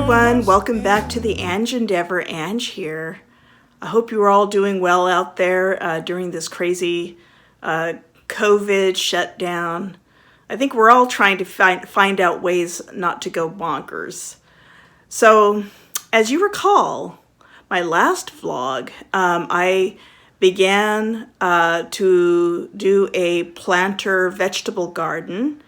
everyone, welcome back to the Ange Endeavor. Ange here. I hope you are all doing well out there during this crazy COVID shutdown. I think we're all trying to find out ways not to go bonkers. So, as you recall, my last vlog, I began to do a planter vegetable garden.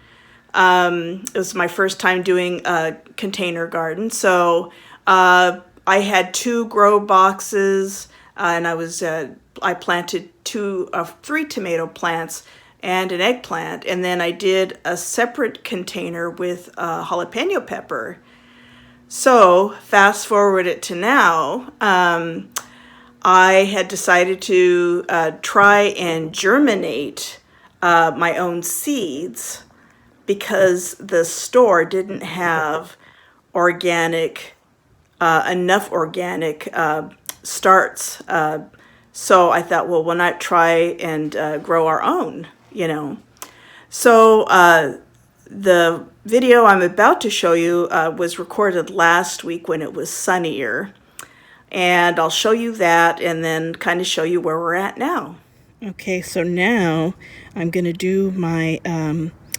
It was my first time doing a container garden. So I had 2 grow boxes, and I planted 3 tomato plants and an eggplant, and then I did a separate container with jalapeno pepper. So fast forward it to now, I had decided to try and germinate my own seeds, because the store didn't have enough organic starts. So I thought, well, why not try and grow our own, So the video I'm about to show you was recorded last week when it was sunnier. And I'll show you that and then kind of show you where we're at now. Okay, so now I'm going to do my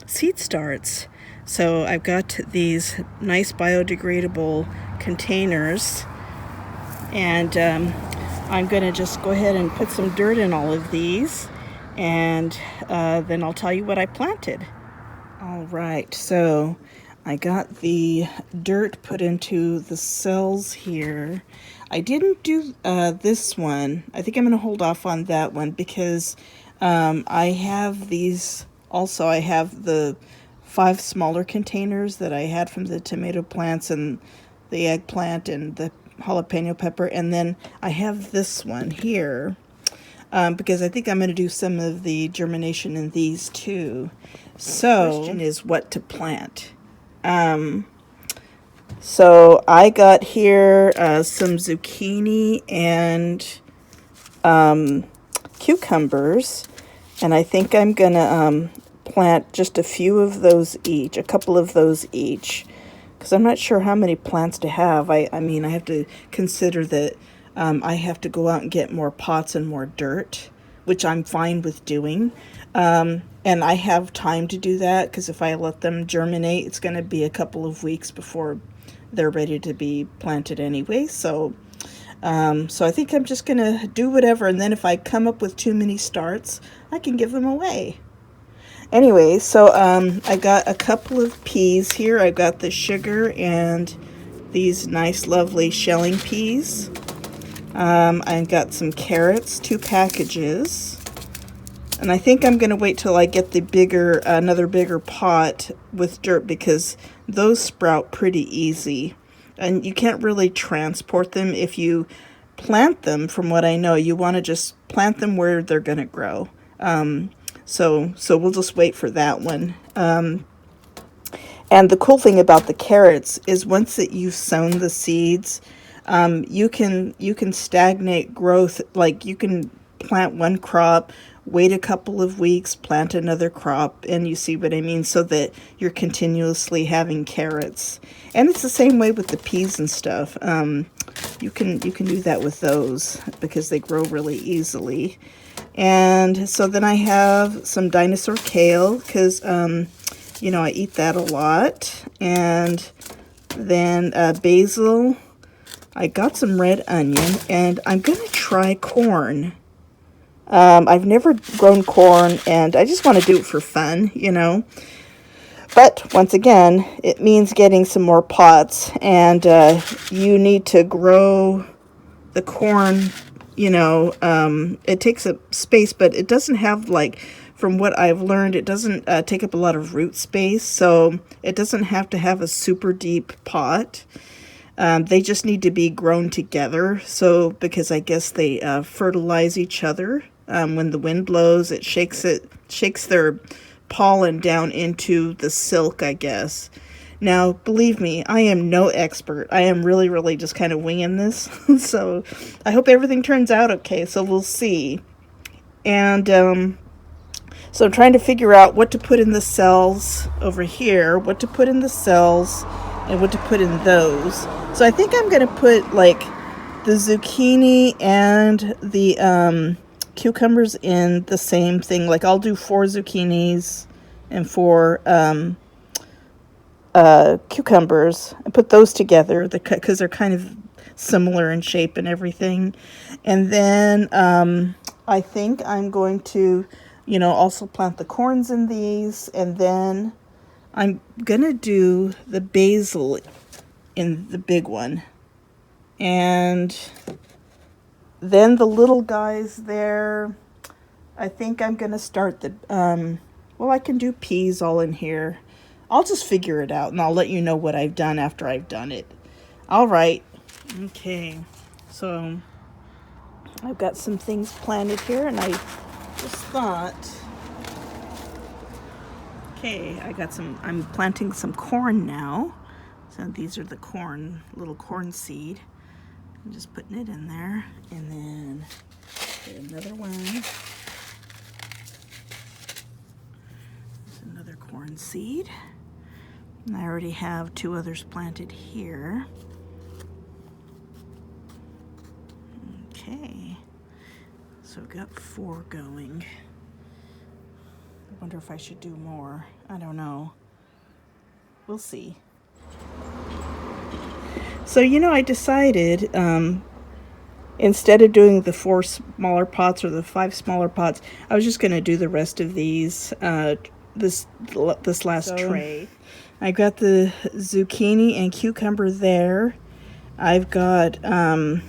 seed starts. So I've got these nice biodegradable containers, and I'm going to just go ahead and put some dirt in all of these, and then I'll tell you what I planted. All right, so I got the dirt put into the cells here. I didn't do this one. I think I'm going to hold off on that one because I have these. Also, I have the 5 smaller containers that I had from the tomato plants and the eggplant and the jalapeno pepper. And then I have this one here because I think I'm going to do some of the germination in these too. So, the question is what to plant. So I got here some zucchini and cucumbers. And I think I'm going to plant just a few of those each, a couple of those each, because I'm not sure how many plants to have. I mean, I have to consider that I have to go out and get more pots and more dirt, which I'm fine with doing. And I have time to do that, because if I let them germinate, it's going to be a couple of weeks before they're ready to be planted anyway. So I think I'm just going to do whatever, and then if I come up with too many starts, I can give them away. Anyway, so I got a couple of peas here. I got the sugar and these nice, lovely shelling peas. I got some carrots, 2 packages. And I think I'm going to wait till I get the another bigger pot with dirt, because those sprout pretty easy. And you can't really transport them. If you plant them, from what I know, you want to just plant them where they're going to grow. So we'll just wait for that one. And the cool thing about the carrots is once that you've sown the seeds, you can stagnate growth. Like, you can plant one crop, wait a couple of weeks, plant another crop, and you see what I mean, so that you're continuously having carrots. And it's the same way with the peas and stuff. You can do that with those because they grow really easily. And so then I have some dinosaur kale, because I eat that a lot. And then basil. I got some red onion, and I'm going to try corn. I've never grown corn, and I just want to do it for fun, But once again, it means getting some more pots, and you need to grow the corn, it takes up space, but it doesn't have, from what I've learned, it doesn't take up a lot of root space, so it doesn't have to have a super deep pot. They just need to be grown together, because I guess they fertilize each other. When the wind blows, it shakes their pollen down into the silk, I guess. Now, believe me, I am no expert. I am really, really just kind of winging this. So I hope everything turns out okay. So we'll see. And so I'm trying to figure out what to put in the cells over here, what to put in the cells and what to put in those. So I think I'm going to put like the zucchini and the cucumbers in the same thing. Like I'll do 4 zucchinis and 4 cucumbers and put those together because they're kind of similar in shape and everything. And then I think I'm going to, also plant the corns in these. And then I'm going to do the basil in the big one. And then the little guys there, I think I'm going to start the, well, I can do peas all in here. I'll just figure it out, and I'll let you know what I've done after I've done it. All right. Okay. So I've got some things planted here, and I just thought, okay, I'm planting some corn now. So these are the corn, little corn seed. I'm just putting it in there, and then get another one. There's another corn seed. And I already have 2 others planted here. Okay, so I've got 4 going. I wonder if I should do more. I don't know. We'll see. So, I decided instead of doing the 4 smaller pots or the 5 smaller pots, I was just going to do the rest of these this last tray. I got the zucchini and cucumber there. I've got the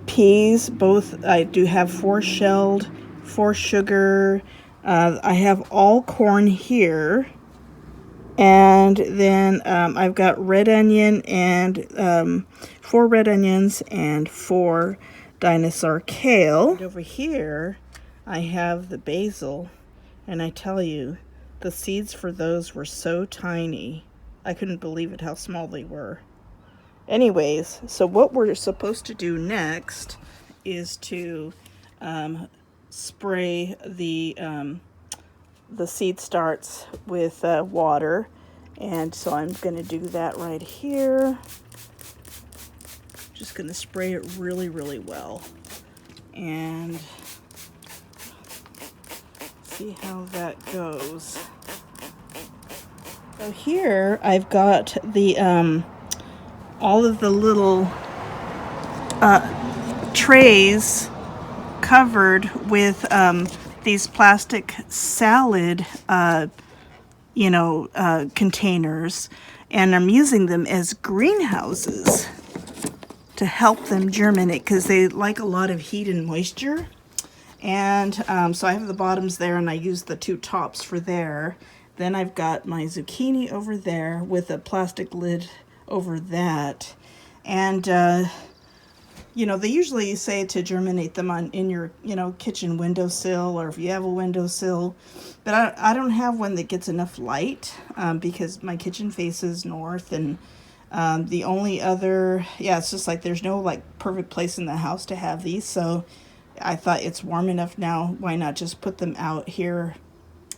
peas, both I do have 4 shelled, 4 sugar. I have all corn here. And then I've got red onion and 4 red onions and 4 dinosaur kale. And over here, I have the basil. And I tell you, the seeds for those were so tiny. I couldn't believe it how small they were. Anyways, so what we're supposed to do next is to spray the seed starts with water. And so I'm going to do that right here. Just going to spray it really, really well. And see how that goes. So here I've got the all of the little trays covered with these plastic salad containers, and I'm using them as greenhouses to help them germinate because they like a lot of heat and moisture. And so I have the bottoms there, and I use the 2 tops for there. Then I've got my zucchini over there with a plastic lid over that. And, they usually say to germinate them in your, kitchen windowsill, or if you have a windowsill. But I don't have one that gets enough light because my kitchen faces north. And the only other, it's just like there's no perfect place in the house to have these. So I thought it's warm enough now. Why not just put them out here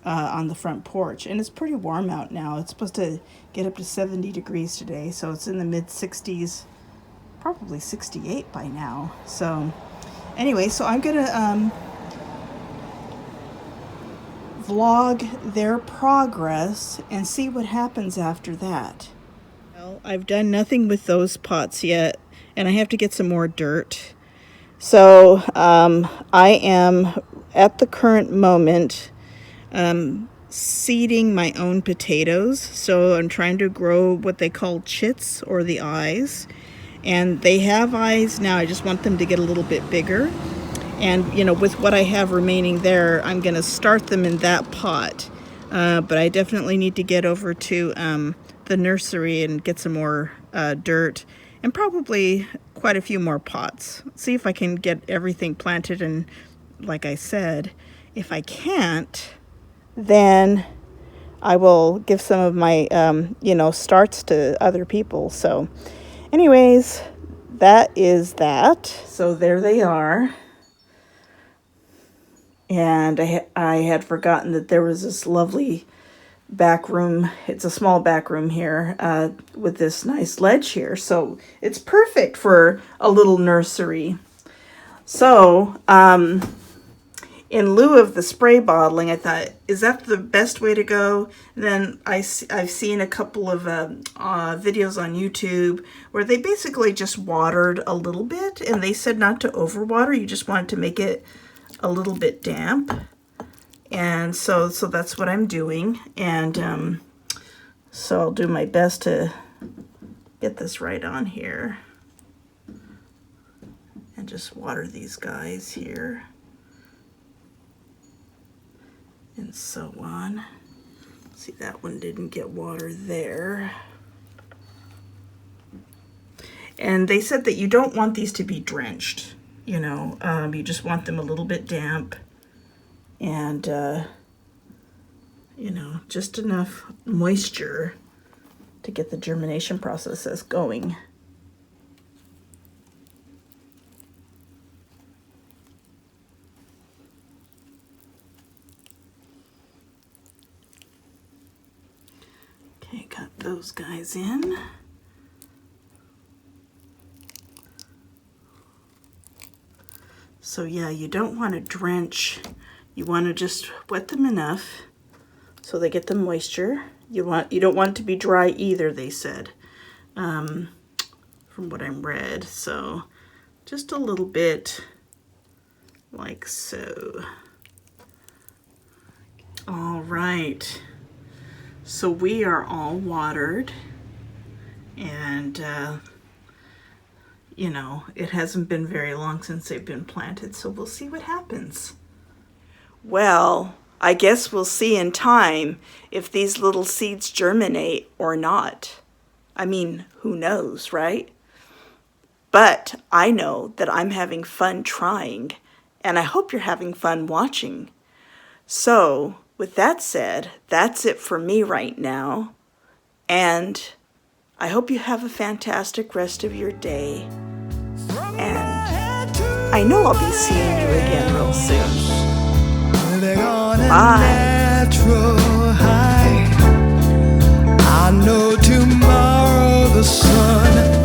on the front porch? And it's pretty warm out now. It's supposed to get up to 70 degrees today. So it's in the mid 60s, probably 68 by now. So anyway, so I'm going to vlog their progress and see what happens after that. Well, I've done nothing with those pots yet, and I have to get some more dirt. So I am at the current moment seeding my own potatoes. So I'm trying to grow what they call chits, or the eyes. And they have eyes now. I just want them to get a little bit bigger. And, with what I have remaining there, I'm going to start them in that pot. But I definitely need to get over to the nursery and get some more dirt. And probably quite a few more pots. See if I can get everything planted. And like I said, if I can't, then I will give some of my, starts to other people. So anyways, that is that. So there they are. And I had forgotten that there was this lovely back room. It's a small back room here with this nice ledge here. So it's perfect for a little nursery. So in lieu of the spray bottling, I thought, is that the best way to go? Then I've seen a couple of videos on YouTube where they basically just watered a little bit, and they said not to overwater. You just wanted to make it a little bit damp. And so that's what I'm doing. And so I'll do my best to get this right on here. And just water these guys here. And so on. See, that one didn't get water there. And they said that you don't want these to be drenched. You know, you just want them a little bit damp. And, you know, just enough moisture to get the germination process going. Okay, got those guys in. So yeah, you don't want to drench. You want to just wet them enough so they get the moisture. You don't want it to be dry either, they said, from what I read. So just a little bit like so. All right. So we are all watered, and you know, it hasn't been very long since they've been planted, so we'll see what happens. Well, I guess we'll see in time if these little seeds germinate or not. I mean, who knows, right? But I know that I'm having fun trying, and I hope you're having fun watching. So, with that said, that's it for me right now. And I hope you have a fantastic rest of your day. And I know I'll be seeing you again real soon. Bye. I know tomorrow the sun